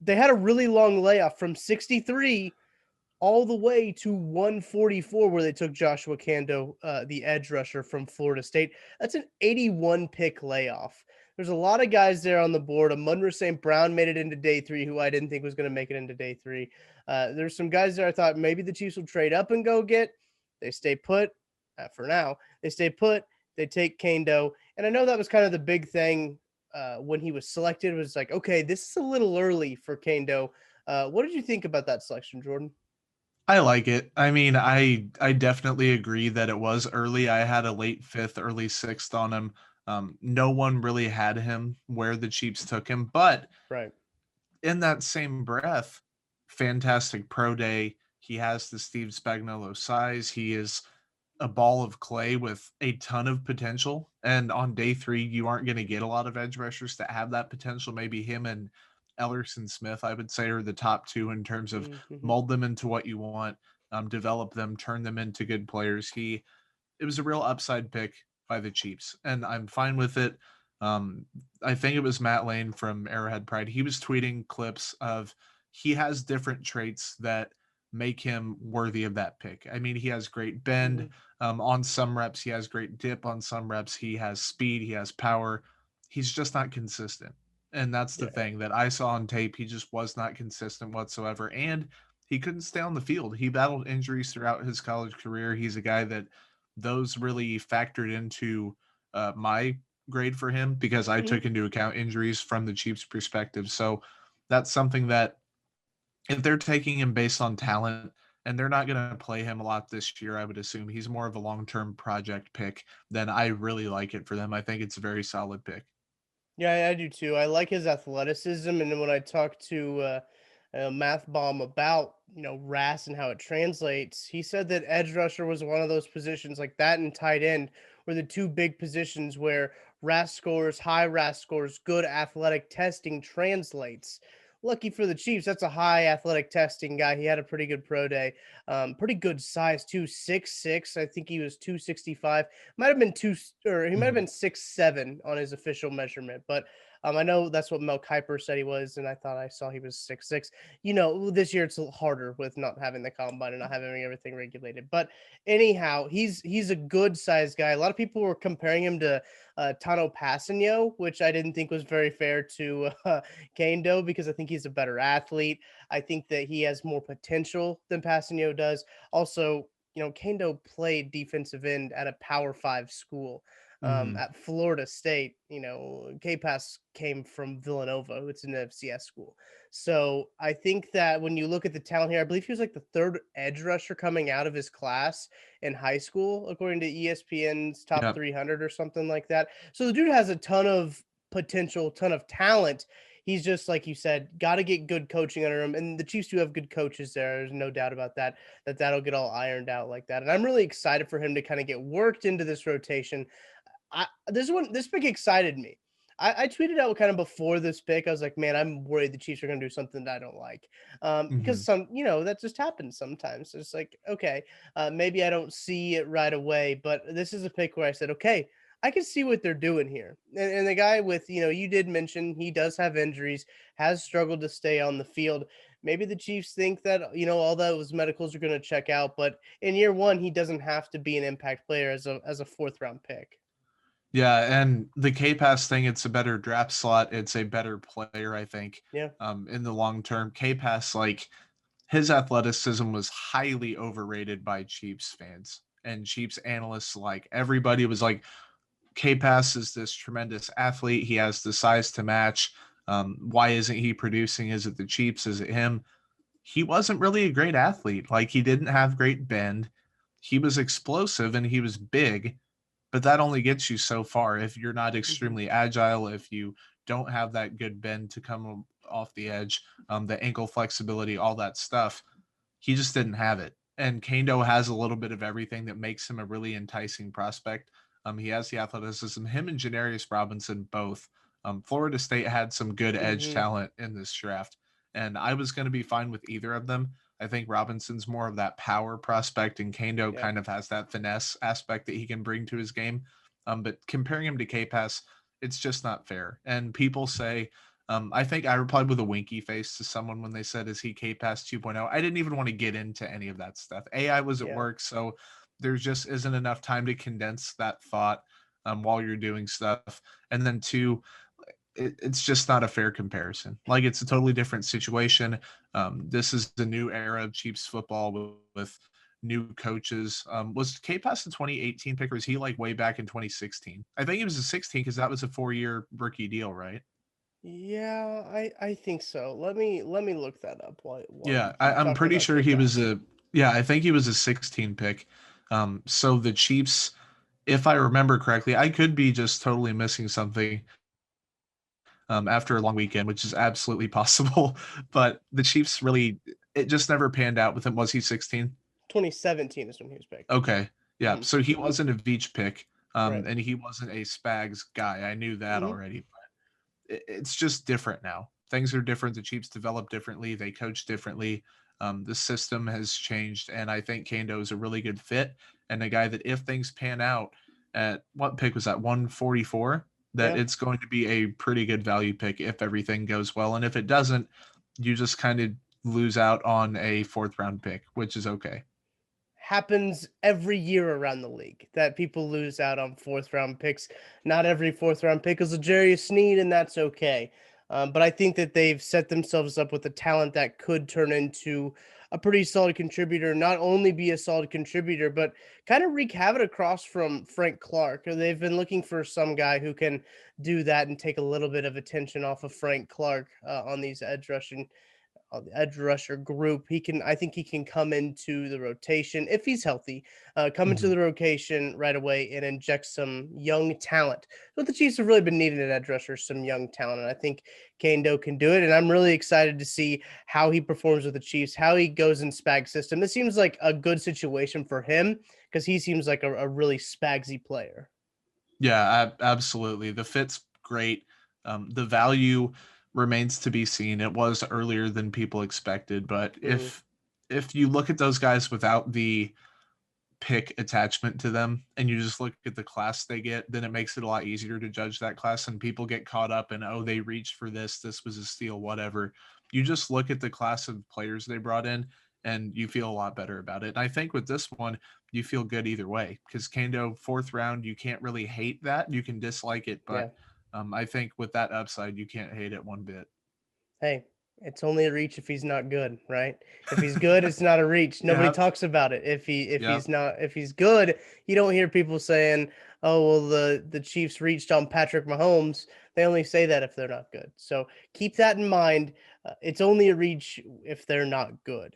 they had a really long layoff from 63 all the way to 144, where they took Joshua Kaindoh, the edge rusher from Florida State. That's an 81 pick layoff. There's a lot of guys there on the board. Amon St. Brown made it into day three, who I didn't think was going to make it into day three. There's some guys there I thought maybe the Chiefs will trade up and go get. They stay put for now. They stay put. They take Kaindoh. And I know that was kind of the big thing when he was selected. It was like, okay, this is a little early for Kaindoh. What did you think about that selection, Jordan? I like it. I mean, I definitely agree that it was early. I had a late fifth, early sixth on him. No one really had him where the Chiefs took him, but Right. in that same breath, fantastic pro day. He has the Steve Spagnuolo size. He is a ball of clay with a ton of potential. And on day three, you aren't going to get a lot of edge rushers that have that potential. Maybe him and Ellerson Smith, I would say, are the top two in terms of Mm-hmm. mold them into what you want, develop them, turn them into good players. It was a real upside pick by the Chiefs, and I'm fine with it. Um, I think it was Matt Lane from Arrowhead Pride. He was tweeting clips of he has different traits that make him worthy of that pick. I mean, he has great Mm-hmm. bend on some reps, he has great dip on some reps, he has speed, he has power. He's just not consistent. And that's the Yeah. thing that I saw on tape. He just was not consistent whatsoever. And he couldn't stay on the field. He battled injuries throughout his college career. He's a guy that those really factored into my grade for him because I Mm-hmm. took into account injuries from the Chiefs' perspective. So that's something that if they're taking him based on talent and they're not going to play him a lot this year, I would assume he's more of a long-term project pick, then I really like it for them. I think it's a very solid pick. Yeah, I do too. I like his athleticism, and then when I talked to Math Bomb about RAS and how it translates, he said that edge rusher was one of those positions like that, and tight end were the two big positions where RAS scores, high RAS scores, good athletic testing translates. Lucky for the Chiefs, that's a high athletic testing guy. He had a pretty good pro day, pretty good size too, 6'6". I think he was 265. Might have been two, or he might have Mhm. been 6'7" on his official measurement, but I know that's what Mel Kiper said he was, and I thought I saw he was 6'6". This year it's a little harder with not having the combine and not having everything regulated. But anyhow, he's a good sized guy. A lot of people were comparing him to Tano Kpassagnon, which I didn't think was very fair to Kaindoh because I think he's a better athlete. I think that he has more potential than Kpassagnon does. Also, Kaindoh played defensive end at a Power Five school. Mhm. At Florida State, K-Pass came from Villanova. It's an FCS school. So I think that when you look at the talent here, I believe he was like the third edge rusher coming out of his class in high school, according to ESPN's top Yep. 300 or something like that. So the dude has a ton of potential, ton of talent. He's just like you said, got to get good coaching under him, and the Chiefs do have good coaches there. There's no doubt about that. That'll get all ironed out like that, and I'm really excited for him to kind of get worked into this rotation. This pick excited me. I tweeted out kind of before this pick. I was like, man, I'm worried the Chiefs are going to do something that I don't like, because Mhm. that just happens sometimes. It's like, okay, maybe I don't see it right away, but this is a pick where I said, okay, I can see what they're doing here. And the guy with, you did mention he does have injuries, has struggled to stay on the field. Maybe the Chiefs think that all those medicals are going to check out, but in year one, he doesn't have to be an impact player as a fourth round pick. Yeah, and the K-Pass thing, it's a better draft slot. It's a better player, I think, Yeah. in the long term. K-Pass, like, his athleticism was highly overrated by Chiefs fans and Chiefs analysts. Like, everybody was like, K-Pass is this tremendous athlete. He has the size to match. Why isn't he producing? Is it the Chiefs? Is it him? He wasn't really a great athlete. Like, he didn't have great bend. He was explosive and he was big, but that only gets you so far if you're not Mhm. extremely agile, if you don't have that good bend to come off the edge, the ankle flexibility, all that stuff. He just didn't have it. And Kaindoh has a little bit of everything that makes him a really enticing prospect. He has the athleticism. Him and Janarius Robinson both. Florida State had some good edge Mhm. talent in this draft, and I was going to be fine with either of them. I think Robinson's more of that power prospect, and Kaindoh Yeah. kind of has that finesse aspect that he can bring to his game. But comparing him to K-Pass, it's just not fair. And people say, I think I replied with a winky face to someone when they said, "Is he K-Pass 2.0?" I didn't even want to get into any of that stuff. I was at Yeah. work, so there just isn't enough time to condense that thought while you're doing stuff. And then two, it's just not a fair comparison. Like it's a totally different situation. This is the new era of Chiefs football with new coaches. Was K Pass the 2018 pick, or was he like way back in 2016? I think he was a 16 because that was a 4-year rookie deal, right? Yeah, I think so. Let me look that up while you Yeah, keep I'm talking pretty about sure he was K-Pass. a yeah, I think he was a 16 pick. So the Chiefs, if I remember correctly, I could be just totally missing something after a long weekend, which is absolutely possible. But the Chiefs really, it just never panned out with him. Was he 16? 2017 is when he was picked. Okay. Yeah. Hmm. So he wasn't a Veach pick, Right. and he wasn't a Spags guy. I knew that Hmm. already. It's just different now. Things are different. The Chiefs develop differently. They coach differently. The system has changed, and I think Kaindoh is a really good fit and a guy that if things pan out at what pick was that 144, that Yeah. it's going to be a pretty good value pick if everything goes well, and if it doesn't, you just kind of lose out on a fourth round pick, which is okay. Happens every year around the league that people lose out on fourth round picks. Not every fourth round pick is a Jarius Sneed, and that's okay. But I think that they've set themselves up with a talent that could turn into a pretty solid contributor, not only be a solid contributor, but kind of wreak havoc across from Frank Clark. They've been looking for some guy who can do that and take a little bit of attention off of Frank Clark on these edge rusher group. I think he can come into the rotation if he's healthy, come into Mhm. the rotation right away and inject some young talent. What the Chiefs have really been needing at edge rusher, some young talent. And I think Kaindoh can do it. And I'm really excited to see how he performs with the Chiefs, how he goes in Spag system. This seems like a good situation for him because he seems like a really spagsy player. Yeah, absolutely. The fit's great. The value remains to be seen. It was earlier than people expected, but Mhm. if you look at those guys without the pick attachment to them and you just look at the class they get, then it makes it a lot easier to judge that class. And people get caught up in, oh, they reached for this was a steal, whatever. You just look at the class of players they brought in and you feel a lot better about it. And I think with this one, you feel good either way because Kaindoh, fourth round, you can't really hate that. You can dislike it, Yeah. but I think with that upside, you can't hate it one bit. Hey, it's only a reach if he's not good, right? If he's good, it's not a reach. Nobody Yep. talks about it. If Yep. he's not if he's good, you don't hear people saying, "Oh, well the Chiefs reached on Patrick Mahomes." They only say that if they're not good. So keep that in mind. It's only a reach if they're not good.